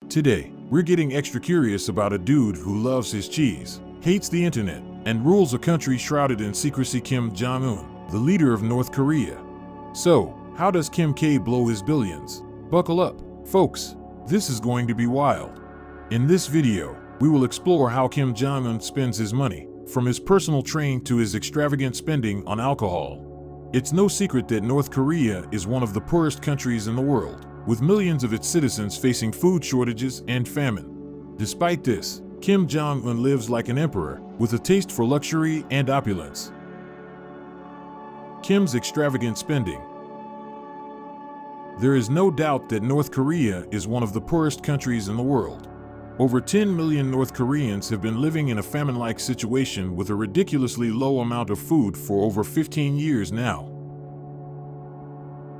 Today, we're getting extra curious about a dude who loves his cheese, hates the internet, and rules a country shrouded in secrecy: Kim Jong Un, the leader of North Korea. So, how does Kim K blow his billions? Buckle up, folks. This is going to be wild. In this video, we will explore how Kim Jong Un spends his money, from his personal train to his extravagant spending on alcohol. It's no secret that North Korea is one of the poorest countries in the world, with millions of its citizens facing food shortages and famine. Despite this, Kim Jong Un lives like an emperor, with a taste for luxury and opulence. Kim's extravagant spending. There is no doubt that North Korea is one of the poorest countries in the world. Over 10 million North Koreans have been living in a famine-like situation with a ridiculously low amount of food for over 15 years now.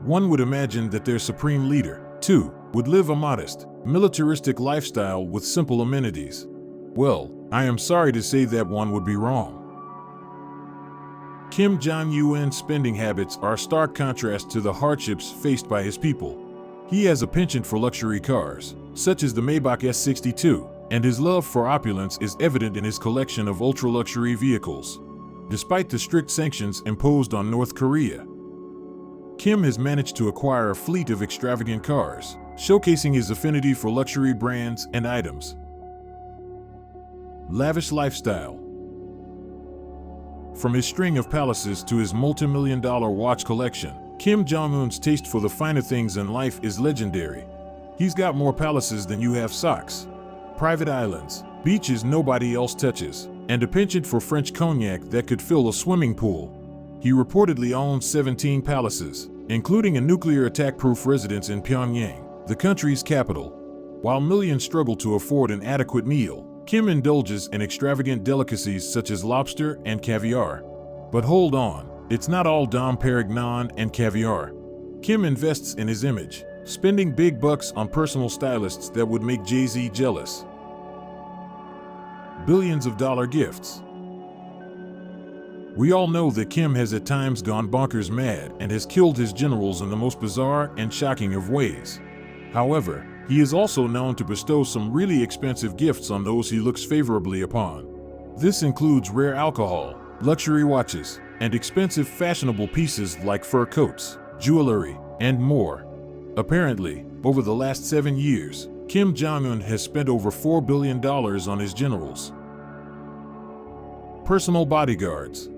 One would imagine that their supreme leader, too, would live a modest, militaristic lifestyle with simple amenities. Well, I am sorry to say that one would be wrong. Kim Jong Un's spending habits are a stark contrast to the hardships faced by his people. He has a penchant for luxury cars, such as the Maybach S62, and his love for opulence is evident in his collection of ultra-luxury vehicles. Despite the strict sanctions imposed on North Korea, Kim has managed to acquire a fleet of extravagant cars, showcasing his affinity for luxury brands and items. Lavish lifestyle. From his string of palaces to his multi-million-dollar watch collection, Kim Jong Un's taste for the finer things in life is legendary. He's got more palaces than you have socks, private islands, beaches nobody else touches, and a penchant for French cognac that could fill a swimming pool. He reportedly owns 17 palaces, including a nuclear attack-proof residence in Pyongyang, the country's capital. While millions struggle to afford an adequate meal, Kim indulges in extravagant delicacies such as lobster and caviar. But hold on, it's not all Dom Perignon and caviar. Kim invests in his image, spending big bucks on personal stylists that would make Jay-Z jealous. Billions of dollar gifts. We all know that Kim has at times gone bonkers mad and has killed his generals in the most bizarre and shocking of ways. However, he is also known to bestow some really expensive gifts on those he looks favorably upon. This includes rare alcohol, luxury watches, and expensive fashionable pieces like fur coats, jewelry, and more. Apparently, over the last 7 years, Kim Jong Un has spent over $4 billion on his generals. Personal bodyguards.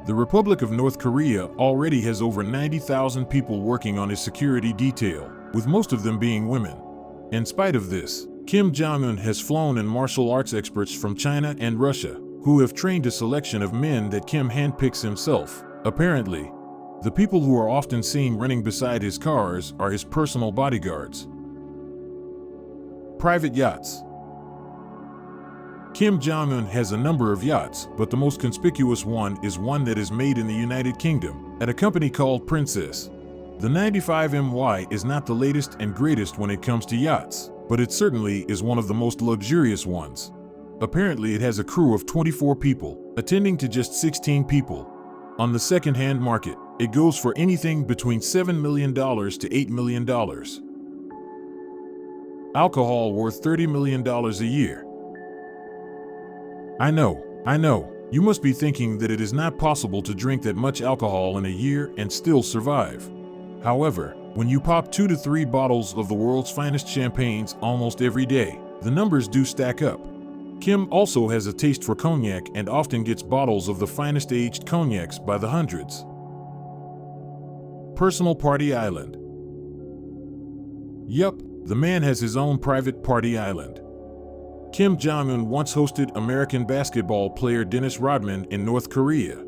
The Republic of North Korea already has over 90,000 people working on his security detail, with most of them being women. In spite of this, Kim Jong Un has flown in martial arts experts from China and Russia, who have trained a selection of men that Kim handpicks himself. Apparently, the people who are often seen running beside his cars are his personal bodyguards. Private yachts. Kim Jong Un has a number of yachts, but the most conspicuous one is one that is made in the United Kingdom, at a company called Princess. The 95MY is not the latest and greatest when it comes to yachts, but it certainly is one of the most luxurious ones. Apparently it has a crew of 24 people, attending to just 16 people. On the second-hand market, it goes for anything between $7 million to $8 million. Alcohol worth $30 million a year. I know, you must be thinking that it is not possible to drink that much alcohol in a year and still survive. However, when you pop 2 to 3 bottles of the world's finest champagnes almost every day, the numbers do stack up. Kim also has a taste for cognac and often gets bottles of the finest aged cognacs by the hundreds. Personal party island. Yup, the man has his own private party island. Kim Jong Un once hosted American basketball player Dennis Rodman in North Korea.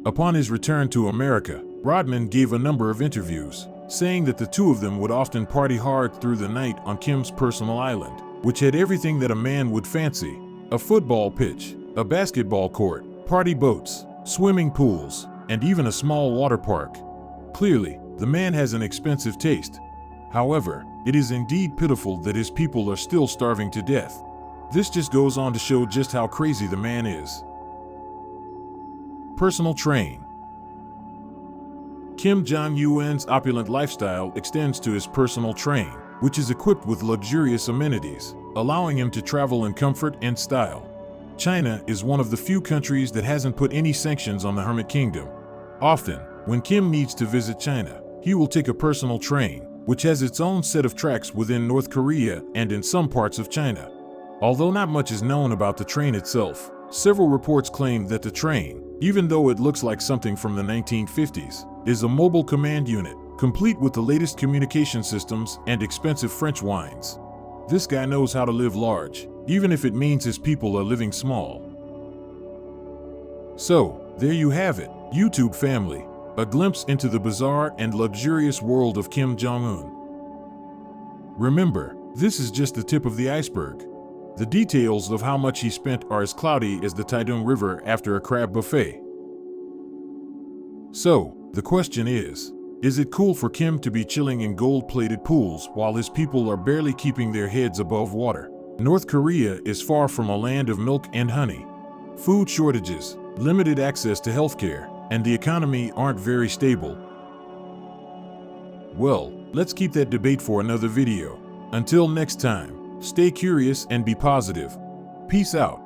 Upon his return to America, Rodman gave a number of interviews, saying that the two of them would often party hard through the night on Kim's personal island, which had everything that a man would fancy: a football pitch, a basketball court, party boats, swimming pools, and even a small water park. Clearly, the man has an expensive taste. However, it is indeed pitiful that his people are still starving to death. This just goes on to show just how crazy the man is. Personal train. Kim Jong Un's opulent lifestyle extends to his personal train, which is equipped with luxurious amenities, allowing him to travel in comfort and style. China is one of the few countries that hasn't put any sanctions on the Hermit Kingdom. Often, when Kim needs to visit China, he will take a personal train, which has its own set of tracks within North Korea and in some parts of China. Although not much is known about the train itself, several reports claim that the train, even though it looks like something from the 1950s, is a mobile command unit, complete with the latest communication systems and expensive French wines. This guy knows how to live large, even if it means his people are living small. So, there you have it, YouTube family, a glimpse into the bizarre and luxurious world of Kim Jong Un. Remember, this is just the tip of the iceberg. The details of how much he spent are as cloudy as the Taedong River after a crab buffet. So, the question is it cool for Kim to be chilling in gold-plated pools while his people are barely keeping their heads above water? North Korea is far from a land of milk and honey. Food shortages, limited access to healthcare, and the economy aren't very stable. Well, let's keep that debate for another video. Until next time, stay curious and be positive. Peace out.